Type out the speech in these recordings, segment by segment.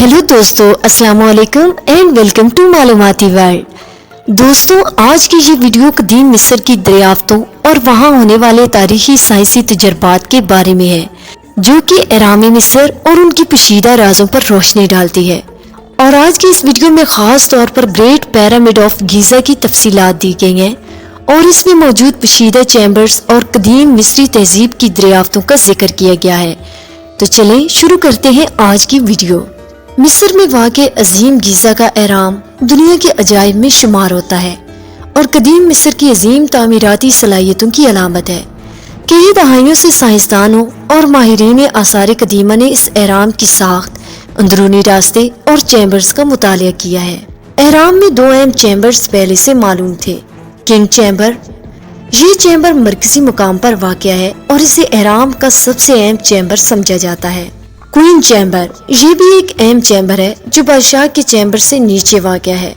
Hello दोस्तों, अस्सलाम वालेकुम एंड वेलकम टू मालूमाती वर्ल्ड। दोस्तों, आज की ये वीडियो कदीम मिस्र की दरियाफ्तों और वहाँ होने वाले तारीखी साइंसी तजर्बात के बारे में है, जो कि एहराम मिस्र और उनकी पोशीदा राजों पर रोशनी डालती है। और आज की इस वीडियो में खास तौर पर ग्रेट पिरामिड ऑफ गीज़ा की तफसीलात दी गई हैं और इसमें मौजूद पोशीदा चैम्बर्स और कदीम मिस्री तहजीब की दरियाफ्तों का जिक्र किया गया है। तो चलें शुरू करते हैं आज की वीडियो। मिस्र में वाक़े अजीम गीज़ा का एहराम दुनिया के अजायब में शुमार होता है और कदीम मिस्र की अजीम तामीराती सलाहियतों की अलामत है। कई दहाइयों से साइंसदानों और माहिरीन आसार कदीमा ने इस एहराम की साख्त, अंदरूनी रास्ते और चैम्बर्स का मुतालिया किया है। एहराम में दो अहम चैम्बर्स पहले से मालूम थे। किंग चैम्बर, ये चैम्बर मरकजी मुकाम पर वाक़या है और इसे एहराम का सबसे अहम चैम्बर समझा जाता है। क्वीन चैम्बर, ये भी एक अहम चैम्बर है जो बादशाह के चैम्बर से नीचे वाक़या है।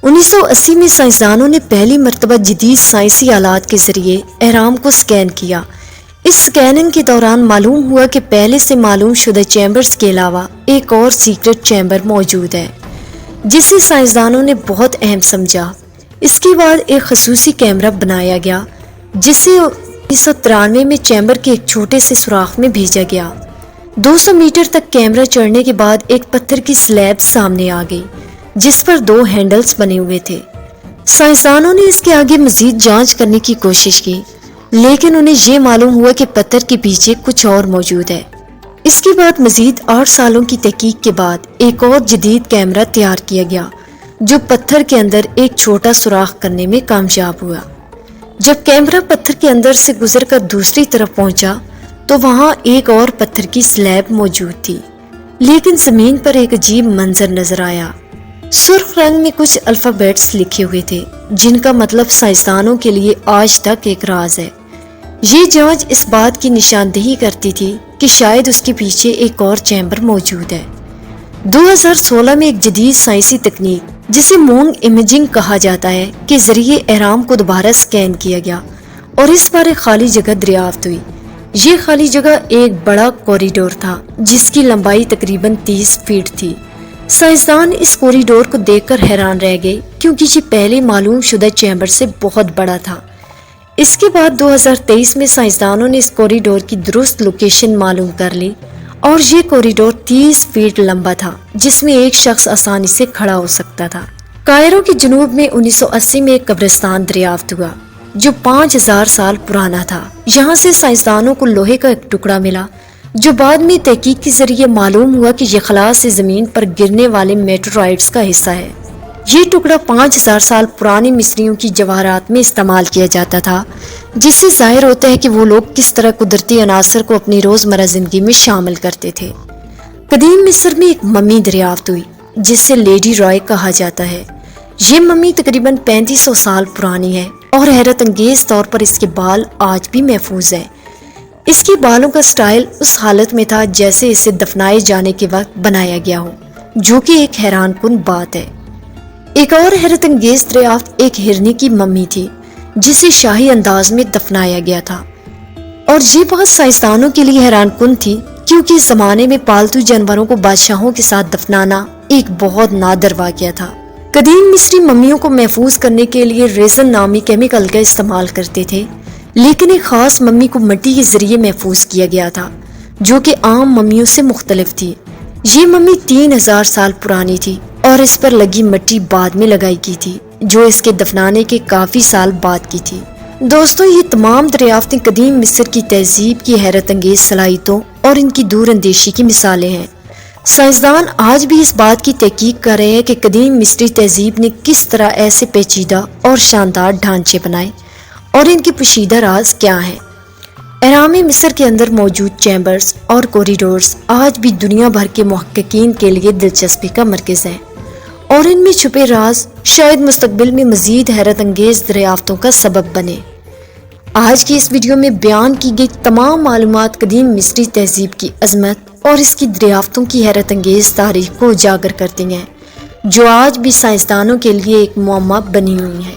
1980 में साइंसदानों ने पहली मरतबा जदीद साइंसी आलात के जरिए एहराम को स्कैन किया। इस स्कैनिंग के दौरान मालूम हुआ कि पहले से मालूम शुदा चैम्बर्स के अलावा एक और सीक्रेट चैम्बर मौजूद है, जिसे साइंसदानों ने बहुत अहम समझा। इसके बाद एक खसूसी कैमरा बनाया गया, जिसे 1993 में चैम्बर के एक छोटे से सुराख में भेजा गया। 200 मीटर तक कैमरा चढ़ने के बाद एक पत्थर की स्लैब सामने आ गई, जिस पर दो हैंडल्स बने हुए थे। साइंसदानों ने इसके आगे मजीद जांच करने की कोशिश की, लेकिन उन्हें ये मालूम हुआ कि पत्थर के पीछे कुछ और मौजूद है। इसके बाद मजीद 8 सालों की तहकीक के बाद एक और जदीद कैमरा तैयार किया गया, जो पत्थर के अंदर एक छोटा सुराख करने में कामयाब हुआ। जब कैमरा पत्थर के अंदर से गुजरकर दूसरी तरफ पहुंचा तो वहां एक और पत्थर की स्लैब मौजूद थी, लेकिन जमीन पर एक अजीब मंजर नजर आया। सुर्ख रंग में कुछ अल्फाबेट्स लिखे हुए थे, जिनका मतलब साइंसदानों के लिए आज तक एक राज है। ये जांच इस बात की निशानदेही करती थी कि शायद उसके पीछे एक और चैम्बर मौजूद है। 2016 में एक जदीद साइंसी तकनीक, जिसे मून इमेजिंग कहा जाता है, के जरिए एहराम को दोबारा स्कैन किया गया और इस बार एक खाली जगह दरियाफ्त हुई। ये खाली जगह एक बड़ा कॉरिडोर था, जिसकी लंबाई तकरीबन 30 फीट थी। साइंसदान इस कॉरिडोर को देखकर हैरान रह गए, क्योंकि ये पहले मालूम शुदा चैम्बर से बहुत बड़ा था। इसके बाद 2023 में साइंसदानों ने इस कॉरिडोर की दुरुस्त लोकेशन मालूम कर ली और ये कॉरिडोर 30 फीट लंबा था, जिसमें एक शख्स आसानी से खड़ा हो सकता था। कायरो के जनूब में 1980 में एक कब्रिस्तान दरियाफ्त हुआ, जो 5000 साल पुराना था। यहाँ से साइंसदानों को लोहे का एक टुकड़ा मिला, जो बाद में तहकीक के जरिए मालूम हुआ कि यह खला से जमीन पर गिरने वाले मेटेराइट्स का हिस्सा है। ये टुकड़ा 5000 साल पुरानी मिस्रियों की जवाहरात में इस्तेमाल किया जाता था, जिससे जाहिर होता है कि वो लोग किस तरह कुदरती अनासर को अपनी रोजमर्रा जिंदगी में शामिल करते थे। कदीम मिस्र में एक मम्मी दरियाफ्त हुई, जिसे लेडी रॉय कहा जाता है। ये मम्मी तकरीबन 3500 साल पुरानी है और हैरत अंगेज तौर पर इसके बाल आज भी महफूज है। इसके बालों का स्टाइल उस हालत में था जैसे इसे दफनाए जाने के वक्त बनाया गया हो, जो कि एक हैरानकुन बात है। एक और हैरत अंगेज दरियाफ्त एक हिरनी की मम्मी थी, जिसे शाही अंदाज में दफनाया गया था। और ये बात साइंसदानों के लिए हैरानकुन थी, क्योंकि इस जमाने में पालतू जानवरों को बादशाहों के साथ दफनाना एक बहुत नादर वाक़या था। कदीम मिस्री मम्मियों को महफूज करने के लिए रेजन नामी केमिकल का इस्तेमाल करते थे, लेकिन एक खास मम्मी को मिट्टी के जरिए महफूज किया गया था, जो कि आम मम्मियों से मुख्तलिफ थी। ये मम्मी 3000 साल पुरानी थी और इस पर लगी मिट्टी बाद में लगाई गई थी, जो इसके दफनाने के काफी साल बाद की थी। दोस्तों, ये तमाम दरियाफ्तें कदीम मिस्र की तहजीब की हैरत अंगेज सलाहियतों और इनकी दूर अंदेशी की मिसालें हैं। साइंसदान आज भी इस बात की तहकीक कर रहे हैं कि कदीम मिस्री तहजीब ने किस तरह ऐसे पेचीदा और शानदार ढांचे बनाए और इनके पोशीदा राज क्या हैं। एहराम मिस्र के अंदर मौजूद चैम्बर्स और कॉरिडोर्स आज भी दुनिया भर के मुहक्किकीन के लिए दिलचस्पी का मरकज हैं और इनमें छुपे राज शायद मुस्तकबिल में मजीद हैरत अंगेज दरियाफ्तों का सबब बने। आज की इस वीडियो में बयान की गई तमाम मालूमात कदीम मिस्री तहजीब की अजमत और इसकी दरियाफ्तों की हैरत अंगेज तारीख को उजागर करती हैं, जो आज भी साइंसदानों के लिए एक मुअम्मा बनी हुई है।